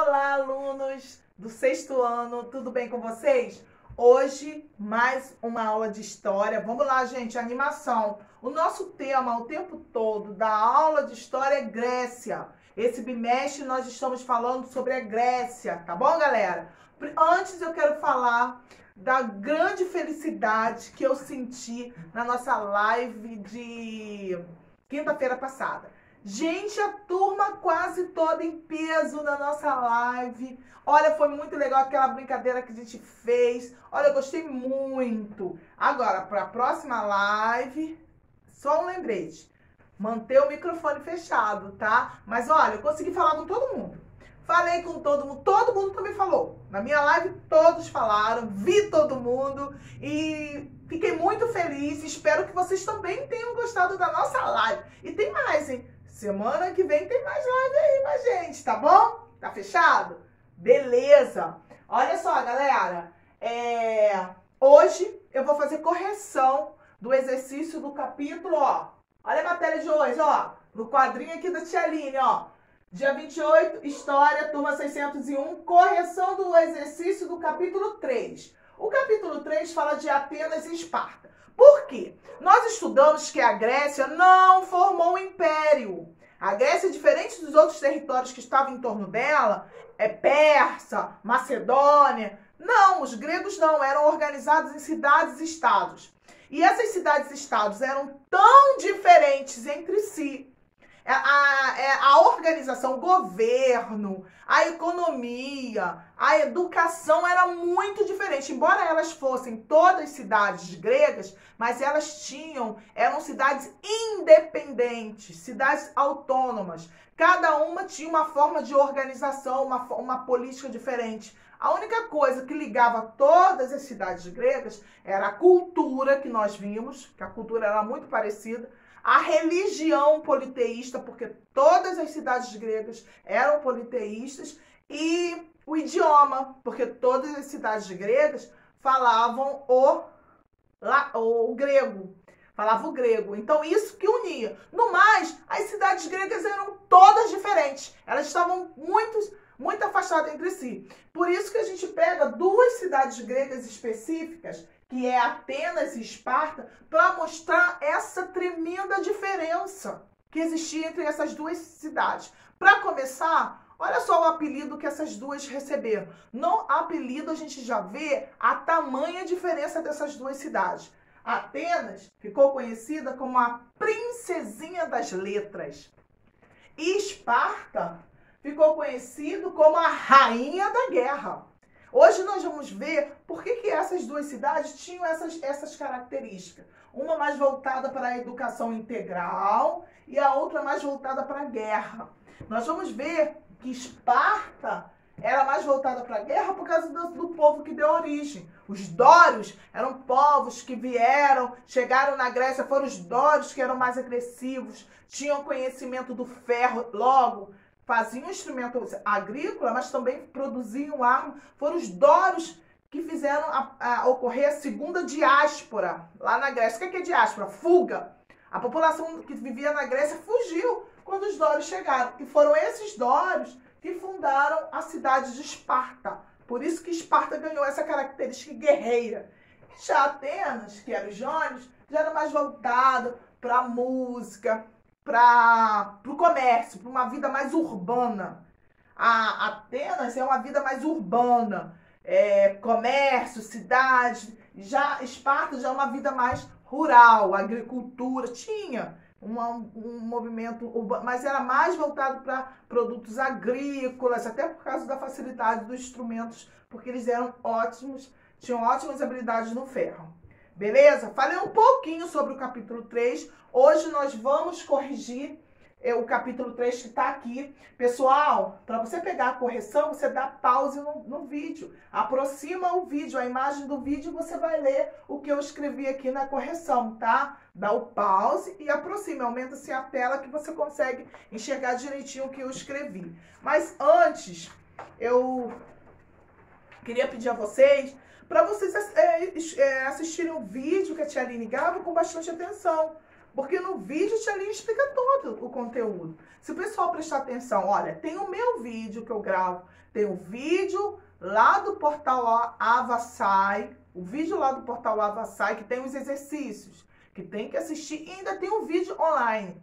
Olá, alunos do sexto ano, tudo bem com vocês? Hoje, mais uma aula de história. Vamos lá, gente, animação. O nosso tema o tempo todo da aula de história é Grécia. Esse bimestre nós estamos falando sobre a Grécia, tá bom, galera? Antes eu quero falar da grande felicidade que eu senti na nossa live de quinta-feira passada. Gente, a turma quase toda em peso na nossa live. Olha, foi muito legal aquela brincadeira que a gente fez. Olha, eu gostei muito. Agora, para a próxima live, só um lembrete. Manter o microfone fechado, tá? Mas olha, eu consegui falar com todo mundo. Falei com todo mundo também falou. Na minha live todos falaram, vi todo mundo e fiquei muito feliz. Espero que vocês também tenham gostado da nossa live. E tem mais, hein? Semana que vem tem mais live aí pra gente, tá bom? Tá fechado? Beleza! Olha só, galera. Hoje eu vou fazer correção do exercício do capítulo, ó. Olha a matéria de hoje, ó. No quadrinho aqui da Tia Aline, ó. Dia 28, História, turma 601, correção do exercício do capítulo 3. O capítulo 3 fala de Atenas e Esparta. Por quê? Nós estudamos que a Grécia não formou um império. A Grécia, diferente dos outros territórios que estavam em torno dela, Persa, Macedônia. Não, os gregos não, eram organizados em cidades e estados. E essas cidades e estados eram tão diferentes entre si. A organização, o governo, a economia, a educação era muito diferente. Embora elas fossem todas cidades gregas, mas eram cidades independentes, cidades autônomas. Cada uma tinha uma forma de organização, uma política diferente. A única coisa que ligava todas as cidades gregas era a cultura que nós vimos, que a cultura era muito parecida, a religião politeísta, porque todas as cidades gregas eram politeístas, e o idioma, porque todas as cidades gregas falavam o grego. Falavam o grego. Então, isso que unia. No mais, as cidades gregas eram todas diferentes. Elas estavam muito afastadas entre si. Por isso que a gente pega duas cidades gregas específicas, que é Atenas e Esparta, para mostrar essa tremenda diferença que existia entre essas duas cidades. Para começar, olha só o apelido que essas duas receberam. No apelido a gente já vê a tamanha diferença dessas duas cidades. Atenas ficou conhecida como a princesinha das letras. E Esparta ficou conhecido como a rainha da guerra. Hoje nós vamos ver por que essas duas cidades tinham essas características. Uma mais voltada para a educação integral e a outra mais voltada para a guerra. Nós vamos ver que Esparta era mais voltada para a guerra por causa do povo que deu origem. Os dórios eram povos que chegaram na Grécia, foram os dórios que eram mais agressivos, tinham conhecimento do ferro, logo faziam instrumentos agrícolas, mas também produziam armas. Foram os dórios que fizeram ocorrer a segunda diáspora lá na Grécia. O que é diáspora? Fuga. A população que vivia na Grécia fugiu quando os dórios chegaram. E foram esses dórios que fundaram a cidade de Esparta. Por isso que Esparta ganhou essa característica guerreira. Já Atenas, que era os jônios, já era mais voltado para a música, para o comércio, para uma vida mais urbana. A Atenas é uma vida mais urbana, comércio, cidade. Já Esparta já é uma vida mais rural, agricultura. Tinha um movimento urbano, mas era mais voltado para produtos agrícolas, até por causa da facilidade dos instrumentos, porque eles eram ótimos, tinham ótimas habilidades no ferro. Beleza? Falei um pouquinho sobre o capítulo 3. Hoje nós vamos corrigir o capítulo 3 que está aqui. Pessoal, para você pegar a correção, você dá pause no vídeo. Aproxima o vídeo, a imagem do vídeo, você vai ler o que eu escrevi aqui na correção, tá? Dá o pause e aproxima. Aumenta-se a tela que você consegue enxergar direitinho o que eu escrevi. Mas antes, eu queria pedir a vocês para vocês assistirem o vídeo que a Tia Aline grava com bastante atenção. Porque no vídeo a Tia Aline explica todo o conteúdo. Se o pessoal prestar atenção, olha, tem o meu vídeo que eu gravo Tem o vídeo lá do portal Avassai, o vídeo lá do portal Avassai, que tem os exercícios, que tem que assistir, e ainda tem um vídeo online.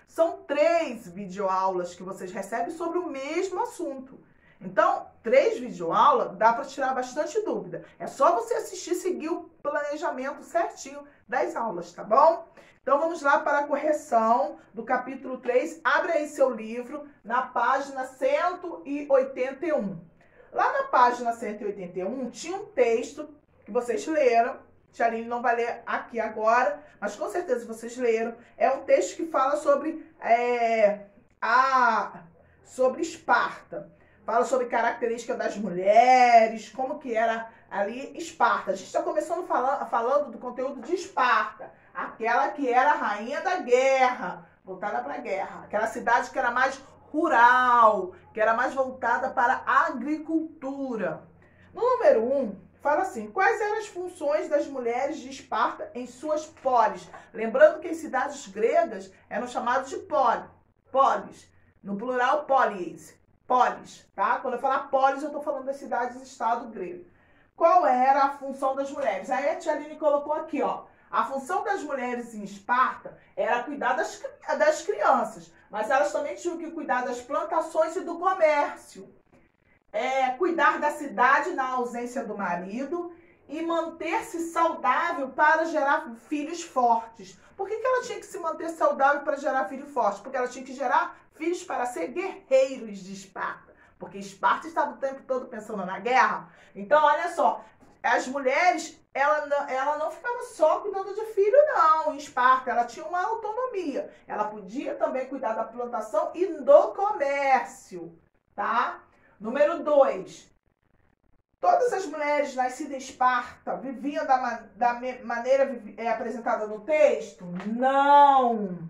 São 3 videoaulas que vocês recebem sobre o mesmo assunto. Então, 3 videoaulas dá para tirar bastante dúvida. É só você assistir e seguir o planejamento certinho das aulas, tá bom? Então, vamos lá para a correção do capítulo 3. Abre aí seu livro na página 181. Lá na página 181 tinha um texto que vocês leram. Tia Aline não vai ler aqui agora, mas com certeza vocês leram. É um texto que fala sobre Esparta. Fala sobre características das mulheres, como que era ali Esparta. A gente está começando falando do conteúdo de Esparta, aquela que era a rainha da guerra, voltada para a guerra. Aquela cidade que era mais rural, que era mais voltada para a agricultura. No número 1, fala assim: quais eram as funções das mulheres de Esparta em suas polis? Lembrando que as cidades gregas eram chamadas de polis. No plural, polis, tá? Quando eu falar polis, eu estou falando das cidades-estado grego. Qual era a função das mulheres? Aí a tia Aline colocou aqui, ó. A função das mulheres em Esparta era cuidar das crianças, mas elas também tinham que cuidar das plantações e do comércio. Cuidar da cidade na ausência do marido e manter-se saudável para gerar filhos fortes. Por que ela tinha que se manter saudável para gerar filhos fortes? Porque ela tinha que gerar filhos para ser guerreiros de Esparta. Porque Esparta estava o tempo todo pensando na guerra. Então, olha só, as mulheres, ela não ficava só cuidando de filho, não. Em Esparta, ela tinha uma autonomia. Ela podia também cuidar da plantação e do comércio, tá? Número 2. Todas as mulheres nascidas em Esparta viviam da maneira apresentada no texto? Não!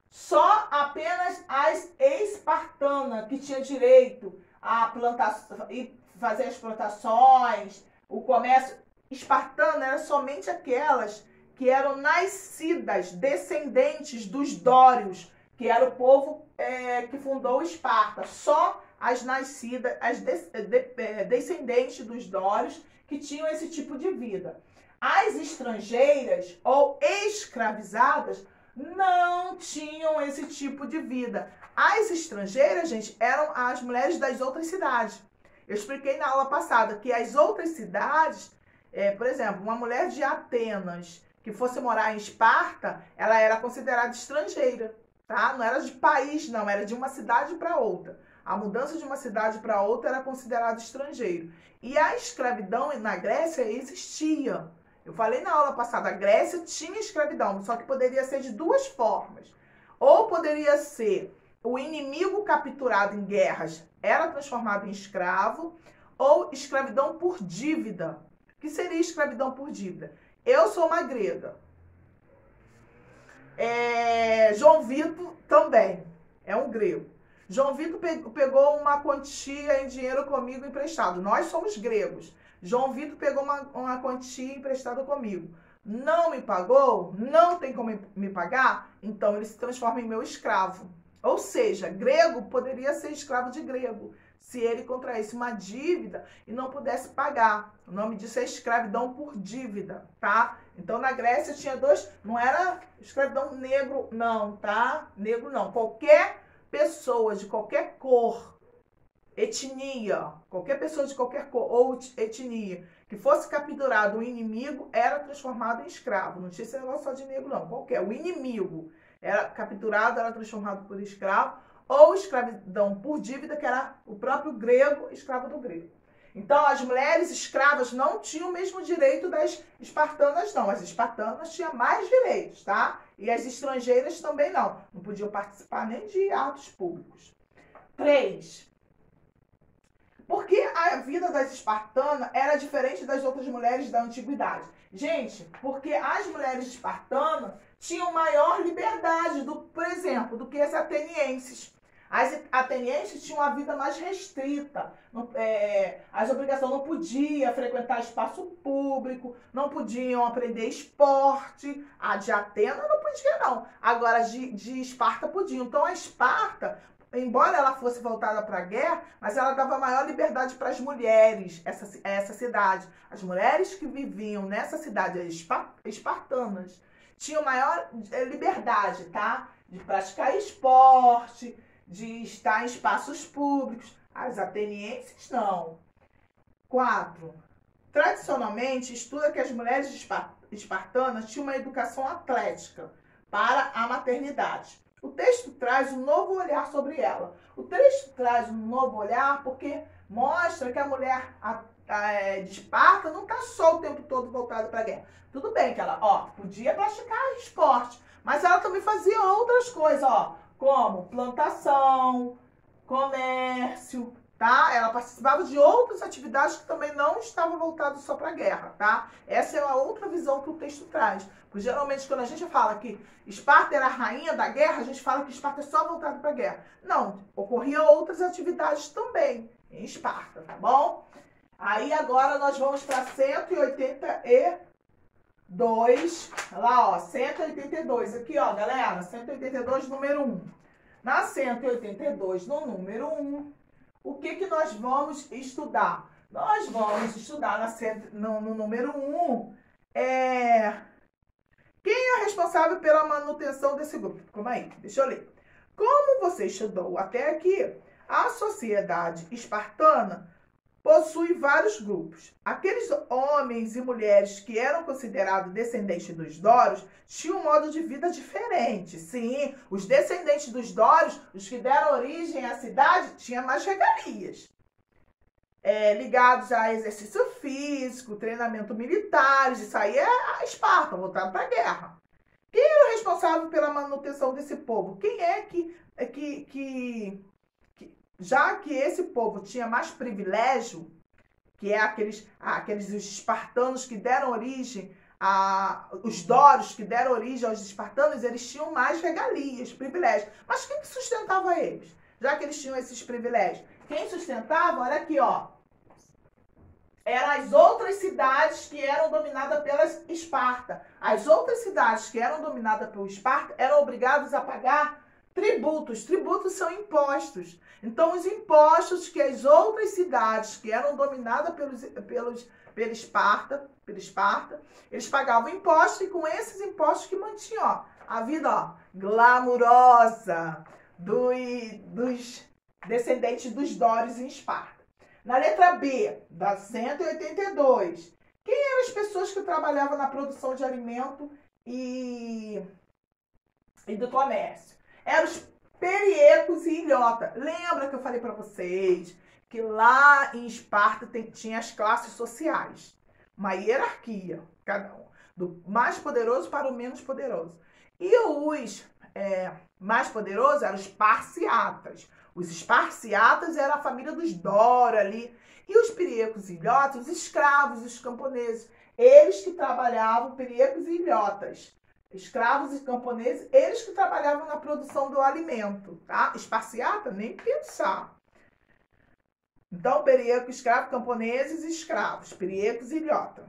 Só apenas as espartanas que tinham direito a plantar e fazer as plantações, o comércio. Espartano era somente aquelas que eram nascidas, descendentes dos dórios, que era o povo que fundou Esparta. Só as nascidas, as descendentes dos dórios que tinham esse tipo de vida. As estrangeiras ou escravizadas não tinham esse tipo de vida. As estrangeiras, gente, eram as mulheres das outras cidades. Eu expliquei na aula passada que as outras cidades, por exemplo, uma mulher de Atenas que fosse morar em Esparta, ela era considerada estrangeira, tá? Não era de país, não, era de uma cidade para outra. A mudança de uma cidade para outra era considerado estrangeiro. E a escravidão na Grécia existia. Eu falei na aula passada, a Grécia tinha escravidão, só que poderia ser de 2 formas. Ou poderia ser o inimigo capturado em guerras era transformado em escravo, ou escravidão por dívida. O que seria escravidão por dívida? Eu sou uma grega. João Vitor também é um grego. João Vitor pegou uma quantia em dinheiro comigo emprestado. Nós somos gregos. João Vitor pegou uma quantia emprestada comigo. Não me pagou? Não tem como me pagar? Então ele se transforma em meu escravo. Ou seja, grego poderia ser escravo de grego, se ele contraísse uma dívida e não pudesse pagar. O nome disso é escravidão por dívida, tá? Então na Grécia tinha 2, não era escravidão negro não, tá? Negro não, qualquer pessoa de qualquer cor, etnia, qualquer pessoa de qualquer cor ou etnia que fosse capturado, o inimigo era transformado em escravo. Não tinha esse negócio só de negro não, qualquer. O inimigo era capturado, era transformado por escravo, ou escravidão por dívida, que era o próprio grego, escravo do grego. Então, as mulheres escravas não tinham o mesmo direito das espartanas, não. As espartanas tinham mais direitos, tá? E as estrangeiras também não. Não podiam participar nem de atos públicos. 3. Por que a vida das espartanas era diferente das outras mulheres da antiguidade? Gente, porque as mulheres espartanas tinham maior liberdade, por exemplo, do que as atenienses. As atenienses tinham uma vida mais restrita. As obrigações não podiam frequentar espaço público, não podiam aprender esporte. A de Atenas não podia, não. Agora, de Esparta podia. Então, a Esparta embora ela fosse voltada para a guerra, mas ela dava maior liberdade para as mulheres, essa cidade. As mulheres que viviam nessa cidade, as espartanas, tinham maior liberdade, tá? De praticar esporte, de estar em espaços públicos. As atenienses, não. 4. Tradicionalmente, estuda que as mulheres espartanas tinham uma educação atlética para a maternidade. O texto traz um novo olhar sobre ela. O texto traz um novo olhar porque mostra que a mulher de Esparta não está só o tempo todo voltada para a guerra. Tudo bem que ela podia praticar esporte, mas ela também fazia outras coisas, como plantação, comércio, tá? Ela participava de outras atividades que também não estavam voltadas só para a guerra, tá? Essa é a outra visão que o texto traz. Porque geralmente quando a gente fala que Esparta era a rainha da guerra, a gente fala que Esparta é só voltada para a guerra. Não, ocorriam outras atividades também em Esparta, tá bom? Aí agora nós vamos para 182, lá 182, aqui galera, 182 número 1. Na 182 no número 1, o que nós vamos estudar? Nós vamos estudar no número 1, quem é responsável pela manutenção desse grupo? Calma aí, deixa eu ler. Como você estudou até aqui, a sociedade espartana possui vários grupos. Aqueles homens e mulheres que eram considerados descendentes dos dórios tinham um modo de vida diferente. Sim, os descendentes dos dórios, os que deram origem à cidade, tinham mais regalias. Ligados a exercício físico, treinamento militar, isso aí é a Esparta, voltado para a guerra. Quem era o responsável pela manutenção desse povo? Quem é que já que esse povo tinha mais privilégio, que é aqueles espartanos que deram origem os dórios que deram origem aos espartanos, eles tinham mais regalias, privilégios. Mas quem que sustentava eles? Já que eles tinham esses privilégios. Quem sustentava, olha aqui, eram as outras cidades que eram dominadas pela Esparta. As outras cidades que eram dominadas pelo Esparta eram obrigadas a pagar tributos. Tributos são impostos. Então, os impostos que as outras cidades que eram dominadas pela Esparta, eles pagavam impostos e com esses impostos que mantinham a vida glamurosa dos descendentes dos dórios em Esparta. Na letra B, da 182, quem eram as pessoas que trabalhavam na produção de alimento e do comércio? Eram os periecos e ilhota. Lembra que eu falei para vocês que lá em Esparta tinha as classes sociais, uma hierarquia, cada um, do mais poderoso para o menos poderoso. E os mais poderosos eram os parciatas. Os esparciatas eram a família dos Dora ali. E os periecos e ilhotas, os escravos, os camponeses. Eles que trabalhavam, periecos e ilhotas. Escravos e camponeses, eles que trabalhavam na produção do alimento, tá? Esparciata, nem pensar. Então, perieco, escravo, camponeses e escravos, periecos e ilhota.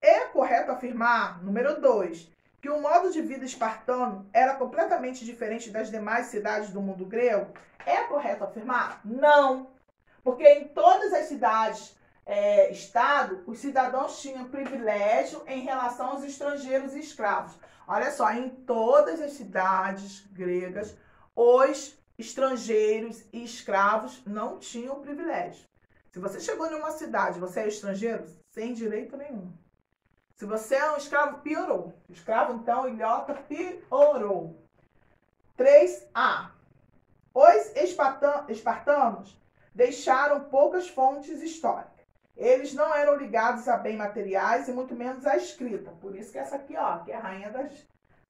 É correto afirmar, número 2, que o modo de vida espartano era completamente diferente das demais cidades do mundo grego? É correto afirmar? Não. Porque em todas as cidades, estado, os cidadãos tinham privilégio em relação aos estrangeiros e escravos. Olha só, em todas as cidades gregas, os estrangeiros e escravos não tinham privilégio. Se você chegou em uma cidade, você é estrangeiro, sem direito nenhum. Se você é um escravo, piorou. Escravo, então, ilhota, piorou. 3A. Os espartanos deixaram poucas fontes históricas. Eles não eram ligados a bens materiais e muito menos à escrita. Por isso que essa aqui, que é a rainha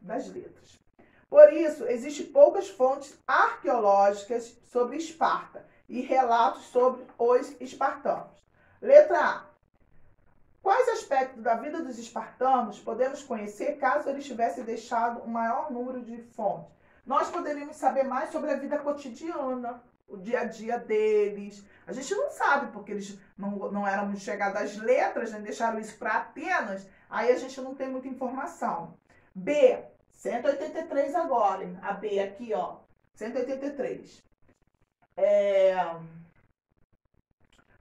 das letras. Por isso, existem poucas fontes arqueológicas sobre Esparta e relatos sobre os espartanos. Letra A. Quais aspectos da vida dos espartanos podemos conhecer caso eles tivessem deixado um maior número de fontes? Nós poderíamos saber mais sobre a vida cotidiana, o dia a dia deles. A gente não sabe, porque eles não eram muito chegados às letras, né? Deixaram isso para Atenas, aí a gente não tem muita informação. B, 183 agora, hein? A B aqui, 183.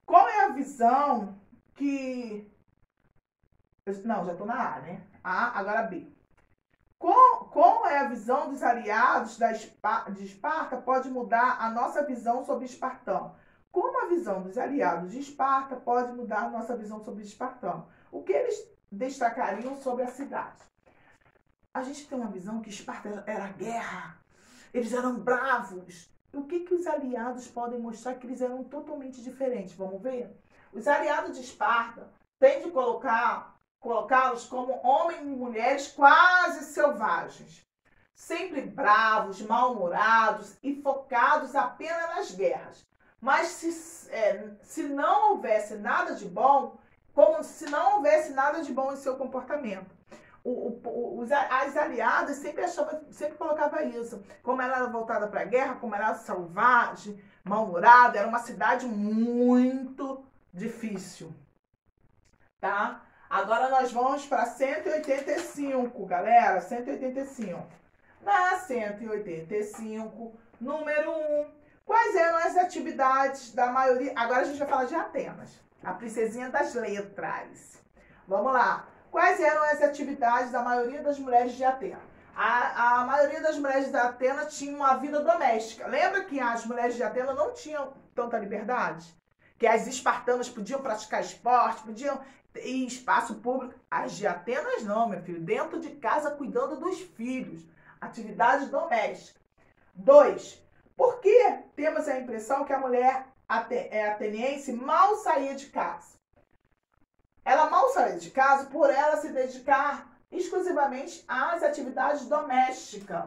Qual é a visão que... Não, já estou na A, né? A, agora B. Qual é a visão dos aliados de Esparta pode mudar a nossa visão sobre Espartano? Como a visão dos aliados de Esparta pode mudar a nossa visão sobre Espartano? O que eles destacariam sobre a cidade? A gente tem uma visão que Esparta era guerra, eles eram bravos. O que os aliados podem mostrar que eles eram totalmente diferentes? Vamos ver? Os aliados de Esparta têm de colocá-los como homens e mulheres quase selvagens, sempre bravos, mal-humorados e focados apenas nas guerras. Mas se não houvesse nada de bom, como se não houvesse nada de bom em seu comportamento. As aliadas sempre colocavam isso. Como ela era voltada para a guerra, como ela era selvagem, mal-humorada, era uma cidade muito difícil. Tá? Agora nós vamos para 185, galera. 185. Na 185, número 1. Quais eram as atividades da maioria... Agora a gente vai falar de Atenas. A princesinha das letras. Vamos lá. Quais eram as atividades da maioria das mulheres de Atenas? A maioria das mulheres de Atenas tinha uma vida doméstica. Lembra que as mulheres de Atenas não tinham tanta liberdade? Que as espartanas podiam praticar esporte, podiam ir em espaço público. As de Atenas não, meu filho. Dentro de casa, cuidando dos filhos. Atividades domésticas. 2. Por que temos a impressão que a mulher ateniense mal saía de casa? Ela mal saía de casa por ela se dedicar exclusivamente às atividades domésticas,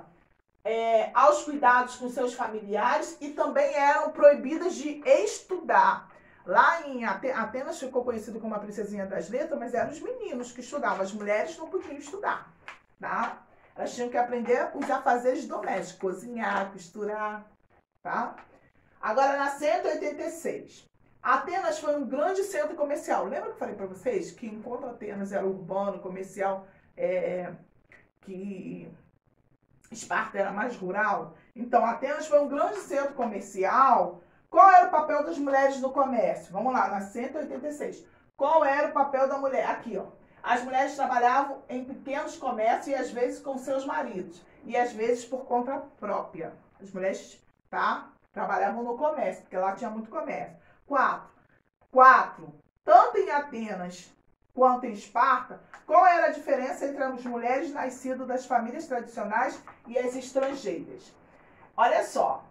aos cuidados com seus familiares, e também eram proibidas de estudar. Lá em Atenas ficou conhecido como a princesinha das letras, mas eram os meninos que estudavam, as mulheres não podiam estudar, tá? Elas tinham que aprender os afazeres domésticos, cozinhar, costurar, tá? Agora, na 186, Atenas foi um grande centro comercial. Lembra que eu falei para vocês que enquanto Atenas era urbano, comercial, que Esparta era mais rural? Então, Atenas foi um grande centro comercial. Qual era o papel das mulheres no comércio? Vamos lá, na 186. Qual era o papel da mulher? Aqui, ó. As mulheres trabalhavam em pequenos comércios e às vezes com seus maridos. E às vezes por conta própria. As mulheres, tá? Trabalhavam no comércio, porque lá tinha muito comércio. 4. Tanto em Atenas quanto em Esparta, qual era a diferença entre as mulheres nascidas das famílias tradicionais e as estrangeiras? Olha só,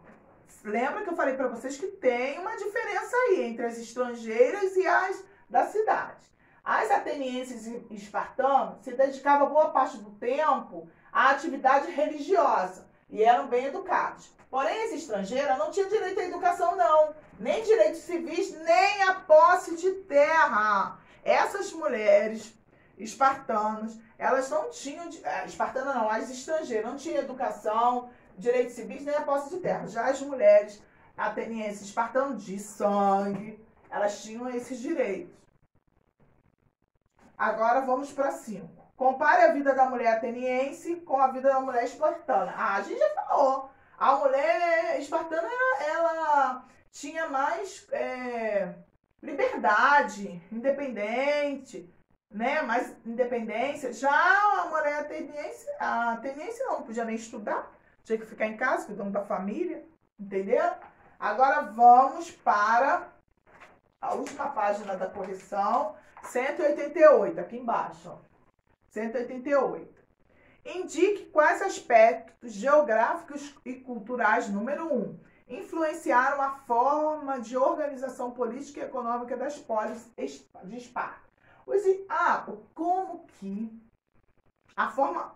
lembra que eu falei para vocês que tem uma diferença aí entre as estrangeiras e as da cidade. As atenienses e espartanos se dedicavam boa parte do tempo à atividade religiosa e eram bem educados. Porém, as estrangeiras não tinham direito à educação, não. Nem direitos civis, nem a posse de terra. Essas mulheres espartanas, elas não tinham... Espartanas não, as estrangeiras não tinham educação, direitos civis, nem a posse de terra. Já as mulheres atenienses espartanas de sangue, elas tinham esses direitos. Agora vamos para 5. Compare a vida da mulher ateniense com a vida da mulher espartana. A gente já falou. A mulher espartana, ela tinha mais liberdade, independente, né? Mais independência. Já a mulher ateniense não podia nem estudar. Tinha que ficar em casa, cuidando da família. Entendeu? Agora vamos para a última página da correção. 188, aqui embaixo. Ó. 188. Indique quais aspectos geográficos e culturais, número 1, influenciaram a forma de organização política e econômica das polis de Esparta. Como que a forma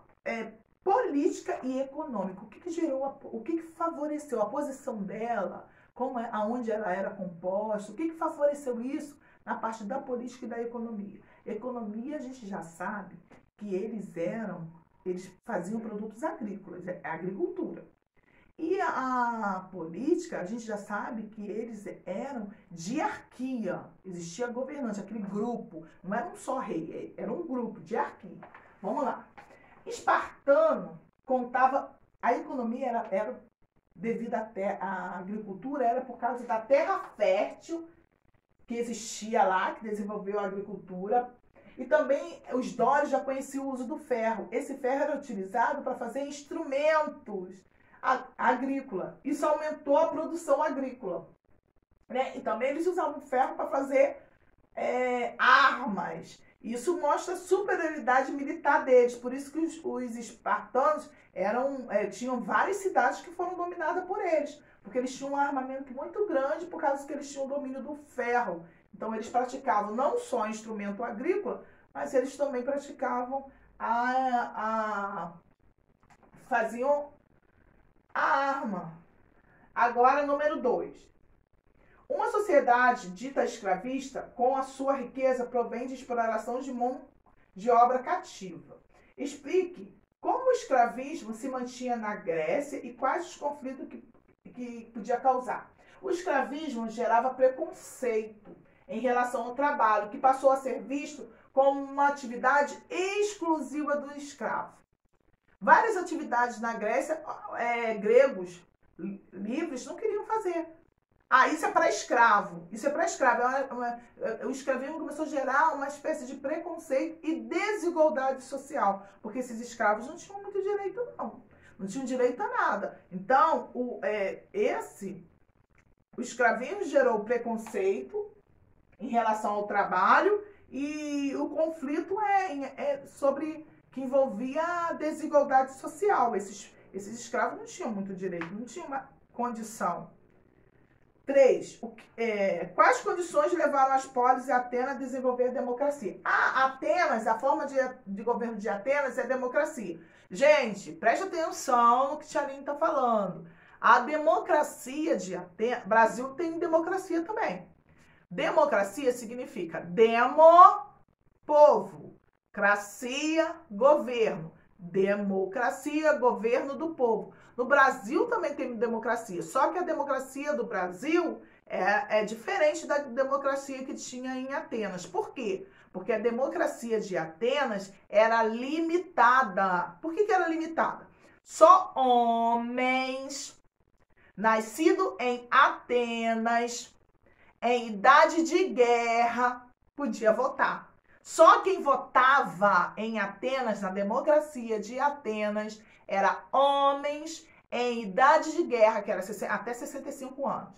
política e econômica, o que favoreceu a posição dela, aonde ela era composta, o que favoreceu isso na parte da política e da economia. Economia, a gente já sabe que eles faziam produtos agrícolas, agricultura. E a política, a gente já sabe que eles eram diarquia, existia governante, aquele grupo, não era um só rei, era um grupo, diarquia. Vamos lá. Espartano contava, a economia era devido à agricultura, era por causa da terra fértil que existia lá, que desenvolveu a agricultura. E também os dórios já conheciam o uso do ferro. Esse ferro era utilizado para fazer instrumentos agrícolas. Isso aumentou a produção agrícola, né? E também eles usavam ferro para fazer armas. Isso mostra a superioridade militar deles. Por isso que os espartanos tinham várias cidades que foram dominadas por eles. Porque eles tinham um armamento muito grande por causa que eles tinham o domínio do ferro. Então, eles praticavam não só instrumento agrícola, mas eles também praticavam faziam a arma. Agora, número 2. Uma sociedade dita escravista, com a sua riqueza, provém de exploração de mão de obra cativa. Explique como o escravismo se mantinha na Grécia e quais os conflitos que podia causar. O escravismo gerava preconceito em relação ao trabalho, que passou a ser visto como uma atividade exclusiva do escravo. Várias atividades na Grécia, gregos livres não queriam fazer. Isso é para escravo. Isso é para escravo. O escravismo começou a gerar uma espécie de preconceito e desigualdade social, porque esses escravos não tinham muito direito, não. Não tinham direito a nada. Então, o escravismo gerou preconceito em relação ao trabalho e o conflito sobre que envolvia a desigualdade social. Esses escravos não tinham muito direito, não tinham uma condição. 3. Quais condições levaram as polis e Atenas a desenvolver a democracia? Atenas, a forma de governo de Atenas é democracia. Gente, preste atenção no que a Aline está falando. A democracia de Atenas... Brasil tem democracia também. Democracia significa povo. Cracia, governo. Democracia, governo do povo. No Brasil também tem democracia, só que a democracia do Brasil é diferente da democracia que tinha em Atenas. Por quê? Porque a democracia de Atenas era limitada. Por que era limitada? Só homens nascidos em Atenas, em idade de guerra, podia votar. Só quem votava em Atenas, na democracia de Atenas, era homens em idade de guerra, que era até 65 anos.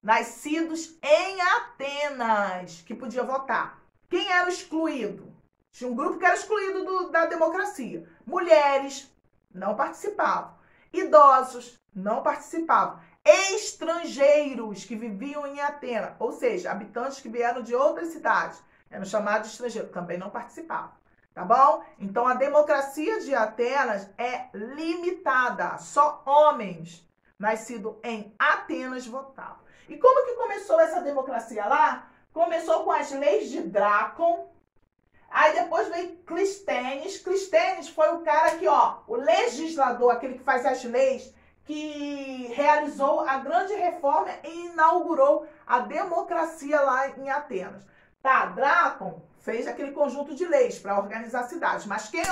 Nascidos em Atenas, que podia votar. Quem era excluído? Tinha um grupo que era excluído da democracia. Mulheres não participavam. Idosos não participavam. Estrangeiros que viviam em Atenas, ou seja, habitantes que vieram de outras cidades, eram chamados de estrangeiros, também não participavam. Tá bom? Então, a democracia de Atenas é limitada. Só homens nascidos em Atenas votavam. E como que começou essa democracia lá? Começou com as leis de Drácon. Aí depois veio Clístenes. Clístenes foi o cara que, o legislador, aquele que faz as leis, que realizou a grande reforma e inaugurou a democracia lá em Atenas. Tá, Drácon fez aquele conjunto de leis para organizar a cidade. Mas quem,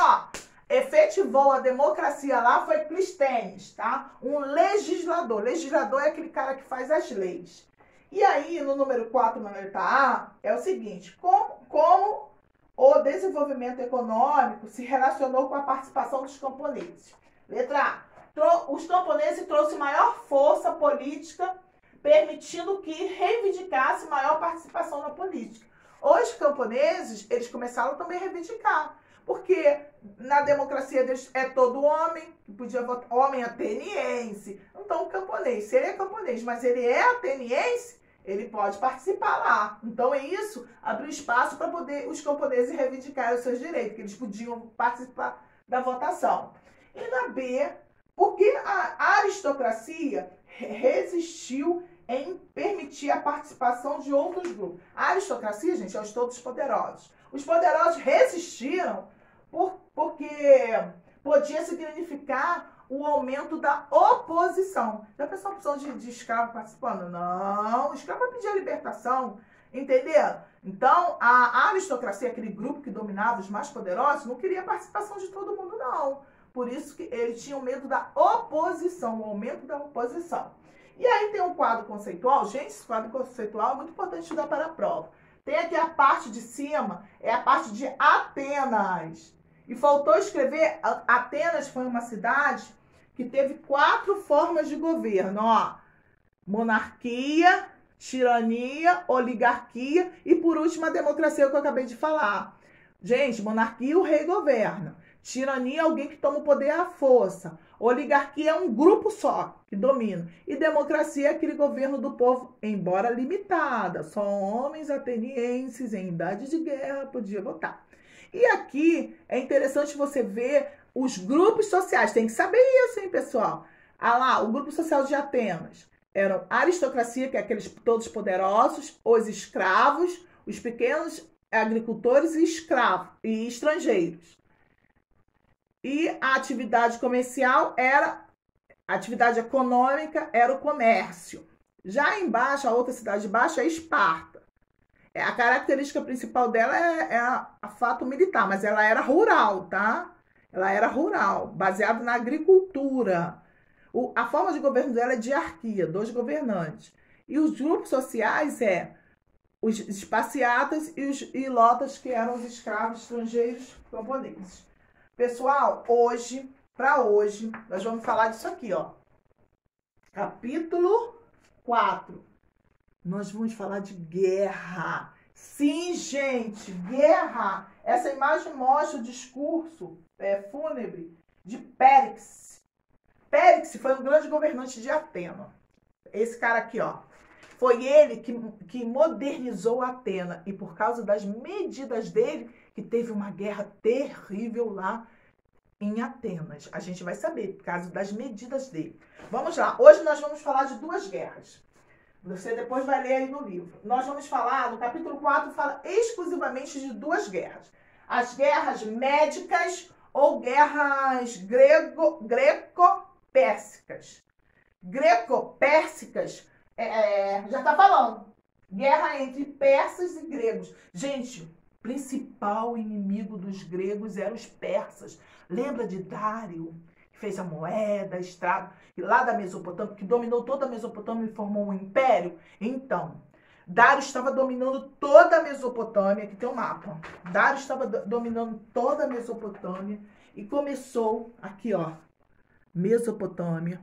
efetivou a democracia lá foi Clístenes, tá? Um legislador. Legislador é aquele cara que faz as leis. E aí, no número 4, na letra A, é o seguinte. Como o desenvolvimento econômico se relacionou com a participação dos camponeses? Letra A. Os camponeses trouxeram maior força política, permitindo que reivindicasse maior participação na política. Os camponeses, eles começaram também a reivindicar, porque na democracia deles é todo homem, que podia votar, homem ateniense. Então, o camponês, se ele é camponês, mas ele é ateniense, ele pode participar lá. Então, isso abriu espaço para poder os camponeses reivindicarem os seus direitos, que eles podiam participar da votação. E na B, porque a aristocracia resistiu em permitir a participação de outros grupos. A aristocracia, gente, é os todos poderosos. Os poderosos resistiram porque podia significar o aumento da oposição. Já pensou a opção de escravo participando? Não, o escravo vai pedir a libertação, entendeu? Então, a aristocracia, aquele grupo que dominava os mais poderosos, não queria a participação de todo mundo, não. Por isso que eles tinham medo da oposição, o aumento da oposição. E aí tem um quadro conceitual. Gente, esse quadro conceitual é muito importante estudar para a prova. Tem aqui a parte de cima, é a parte de Atenas. E faltou escrever, Atenas foi uma cidade que teve 4 formas de governo, ó. Monarquia, tirania, oligarquia e, por último, a democracia, que eu acabei de falar. Gente, monarquia, o rei governa. Tirania é alguém que toma o poder à força. Oligarquia é um grupo só que domina. E democracia é aquele governo do povo, embora limitada. Só homens atenienses em idade de guerra podiam votar. E aqui é interessante você ver os grupos sociais. Tem que saber isso, hein, pessoal? Ah lá, o grupo social de Atenas. Eram a aristocracia, que é aqueles todos poderosos, os escravos, os pequenos agricultores e escravos e estrangeiros. E a atividade comercial era, a atividade econômica era o comércio. Já embaixo, a outra cidade de baixo é Esparta. A característica principal dela é a fato militar, mas ela era rural, tá? Ela era rural, baseada na agricultura. A forma de governo dela é diarquia, 2 governantes. E os grupos sociais os esparciatas e os ilotas, que eram os escravos estrangeiros camponeses. Pessoal, para hoje, nós vamos falar disso aqui, ó. Capítulo 4. Nós vamos falar de guerra. Sim, gente, guerra. Essa imagem mostra o discurso fúnebre de Périx. Périx foi um grande governante de Atenas. Esse cara aqui, ó. Foi ele que modernizou Atenas. E por causa das medidas dele, que teve uma guerra terrível lá em Atenas. A gente vai saber, por causa das medidas dele. Vamos lá. Hoje nós vamos falar de 2 guerras. Você depois vai ler aí no livro. Nós vamos falar, no capítulo 4, fala exclusivamente de 2 guerras. As guerras médicas ou guerras greco-pérsicas. Greco-pérsicas, já está falando. Guerra entre persas e gregos. Gente, o principal inimigo dos gregos eram os persas. Lembra de Dário, que fez a moeda, a estrada, lá da Mesopotâmia, que dominou toda a Mesopotâmia e formou um império? Então, Dário estava dominando toda a Mesopotâmia, aqui tem um mapa. Dário estava dominando toda a Mesopotâmia e começou aqui, ó, Mesopotâmia.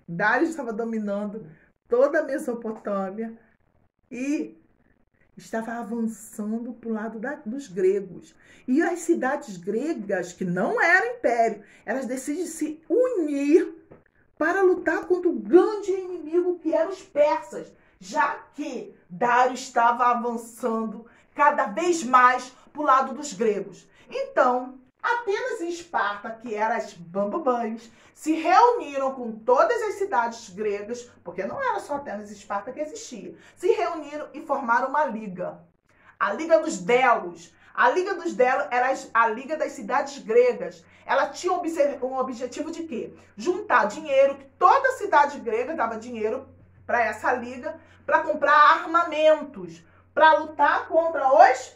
Dário estava dominando toda a Mesopotâmia e estava avançando para o lado dos gregos. E as cidades gregas, que não eram império, elas decidem se unir para lutar contra o grande inimigo que eram os persas, já que Dário estava avançando cada vez mais para o lado dos gregos. Então, Atenas e Esparta, que eram as bambambãs, se reuniram com todas as cidades gregas, porque não era só Atenas e Esparta que existia, se reuniram e formaram uma liga. A Liga dos Delos. A Liga dos Delos era a Liga das cidades gregas. Ela tinha um objetivo de quê? Juntar dinheiro, que toda cidade grega dava dinheiro para essa liga, para comprar armamentos, para lutar contra os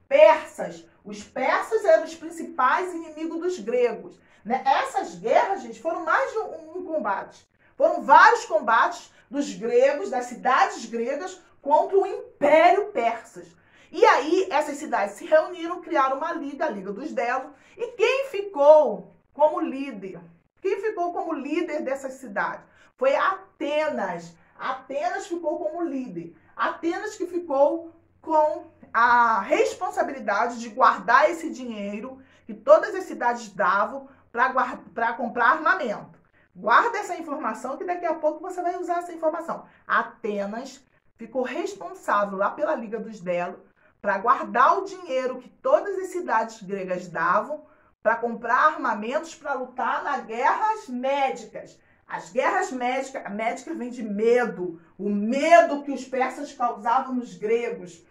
persas. Os persas eram os principais inimigos dos gregos. Né? Essas guerras, gente, foram mais de um combate. Foram vários combates dos gregos, das cidades gregas, contra o Império Persas. E aí, essas cidades se reuniram, criaram uma liga, a Liga dos Delos. E quem ficou como líder? Quem ficou como líder dessas cidades? Foi Atenas. Atenas ficou como líder. Atenas que ficou com a responsabilidade de guardar esse dinheiro que todas as cidades davam para comprar armamento. Guarda essa informação que daqui a pouco você vai usar essa informação. Atenas ficou responsável lá pela Liga dos Delos para guardar o dinheiro que todas as cidades gregas davam para comprar armamentos para lutar nas guerras médicas. As guerras médicas vêm de medo, o medo que os persas causavam nos gregos.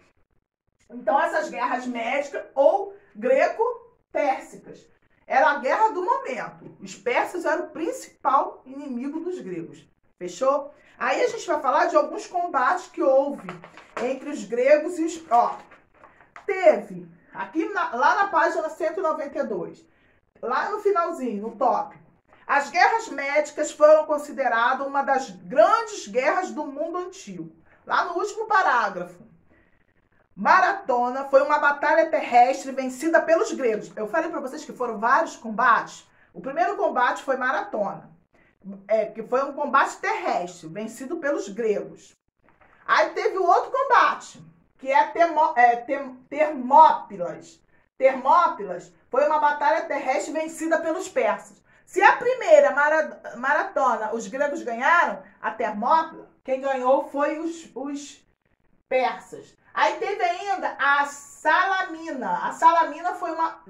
Então, essas guerras médicas ou greco-pérsicas era a guerra do momento. Os persas eram o principal inimigo dos gregos. Fechou? Aí a gente vai falar de alguns combates que houve entre os gregos e os... Ó, teve, aqui lá na página 192, lá no finalzinho, no tópico. As guerras médicas foram consideradas uma das grandes guerras do mundo antigo. Lá no último parágrafo. Maratona foi uma batalha terrestre vencida pelos gregos. Eu falei para vocês que foram vários combates. O primeiro combate foi Maratona, que foi um combate terrestre, vencido pelos gregos. Aí teve o outro combate, que é Termópilas. Termópilas foi uma batalha terrestre vencida pelos persas. Se a primeira maratona os gregos ganharam, a Termópila, quem ganhou foi os persas. Aí teve ainda a Salamina. A Salamina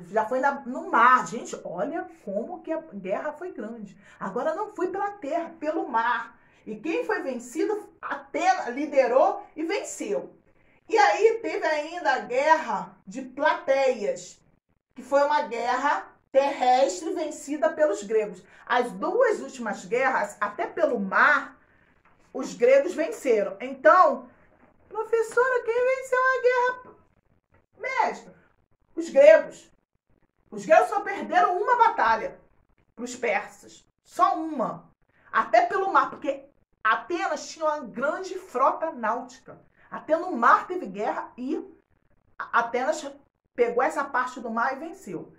já foi no mar. Gente, olha como que a guerra foi grande. Agora não foi pela terra, pelo mar. E quem foi vencido, Atena liderou e venceu. E aí teve ainda a guerra de Plateias, que foi uma guerra terrestre vencida pelos gregos. As duas últimas guerras, até pelo mar, os gregos venceram. Então, professora, quem venceu a guerra médica? Os gregos. Os gregos só perderam uma batalha para os persas. Só uma. Até pelo mar, porque Atenas tinha uma grande frota náutica. Até no mar teve guerra e Atenas pegou essa parte do mar e venceu.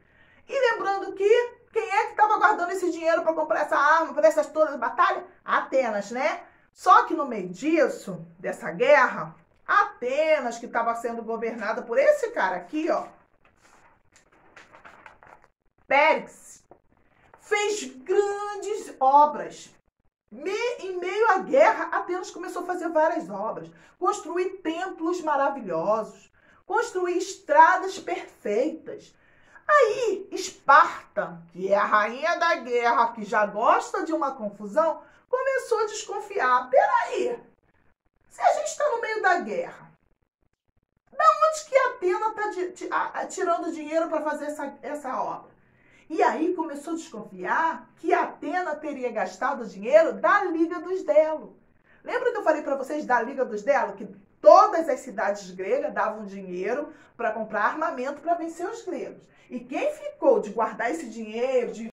E lembrando que quem é que estava guardando esse dinheiro para comprar essa arma, para essas todas as batalhas? Atenas, né? Só que no meio disso, dessa guerra, Atenas, que estava sendo governada por esse cara aqui, ó, Périx, fez grandes obras. Em meio à guerra, Atenas começou a fazer várias obras, construir templos maravilhosos, construir estradas perfeitas. Aí, Esparta, que é a rainha da guerra, que já gosta de uma confusão, começou a desconfiar. Peraí, se a gente está no meio da guerra, da onde que a Atena está tirando dinheiro para fazer essa obra? E aí começou a desconfiar que a Atena teria gastado dinheiro da Liga dos Delos. Lembra que eu falei para vocês da Liga dos Delos? Que todas as cidades gregas davam dinheiro para comprar armamento para vencer os gregos. E quem ficou de guardar esse dinheiro, de